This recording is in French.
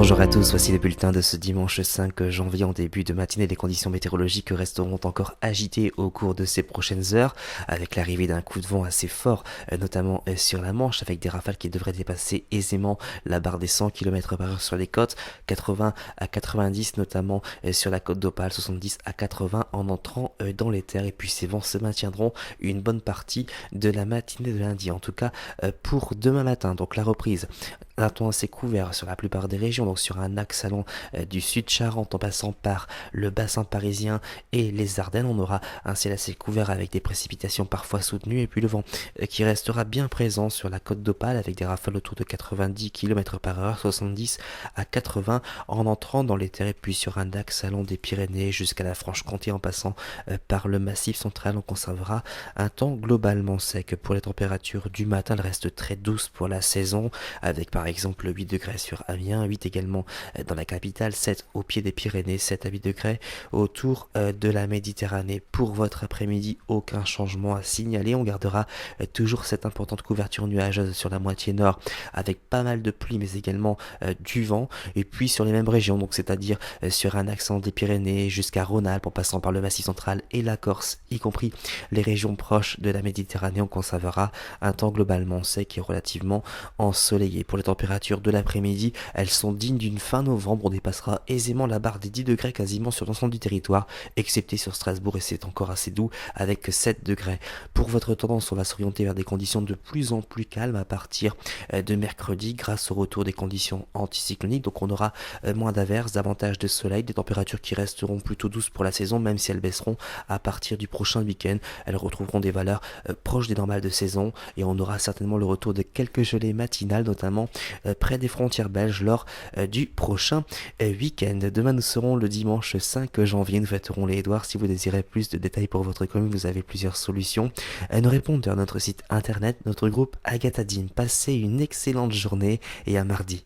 Bonjour à tous, voici le bulletin de ce dimanche 5 janvier en début de matinée. Les conditions météorologiques resteront encore agitées au cours de ces prochaines heures, avec l'arrivée d'un coup de vent assez fort, notamment sur la Manche, avec des rafales qui devraient dépasser aisément la barre des 100 km par heure sur les côtes, 80 à 90 notamment sur la côte d'Opale, 70 à 80 en entrant dans les terres. Et puis ces vents se maintiendront une bonne partie de la matinée de lundi, en tout cas pour demain matin. Donc la reprise, un temps assez couvert sur la plupart des régions, donc sur un axe allant du sud Charente en passant par le bassin parisien et les Ardennes. On aura un ciel assez couvert avec des précipitations parfois soutenues et puis le vent qui restera bien présent sur la côte d'Opale avec des rafales autour de 90 km par heure, 70 à 80 en entrant dans les terres, et puis sur un axe allant des Pyrénées jusqu'à la Franche-Comté en passant par le Massif central. On conservera un temps globalement sec. Pour les températures du matin, elles restent très douces pour la saison avec par exemple 8 degrés sur Amiens, 8 également dans la capitale, 7 au pied des Pyrénées, 7 à 8 degrés autour de la Méditerranée. Pour votre après-midi, aucun changement à signaler. On gardera toujours cette importante couverture nuageuse sur la moitié nord avec pas mal de pluie mais également du vent. Et puis sur les mêmes régions, donc c'est-à-dire sur un accent des Pyrénées jusqu'à Rhône-Alpes en passant par le Massif central et la Corse, y compris les régions proches de la Méditerranée, on conservera un temps globalement sec et relativement ensoleillé. Pour les températures de l'après-midi, elles sont dignes d'une fin novembre. On dépassera aisément la barre des 10 degrés quasiment sur l'ensemble du territoire, excepté sur Strasbourg, et c'est encore assez doux avec 7 degrés. Pour votre tendance, on va s'orienter vers des conditions de plus en plus calmes à partir de mercredi grâce au retour des conditions anticycloniques. Donc on aura moins d'averses, davantage de soleil, des températures qui resteront plutôt douces pour la saison, même si elles baisseront à partir du prochain week-end. Elles retrouveront des valeurs proches des normales de saison et on aura certainement le retour de quelques gelées matinales, notamment près des frontières belges lors du prochain week-end. Demain nous serons le dimanche 5 janvier, nous fêterons les Édouards. Si vous désirez plus de détails pour votre commune, vous avez plusieurs solutions. Nous répondre à notre site internet, notre groupe Agatha Dim. Passez une excellente journée et à mardi.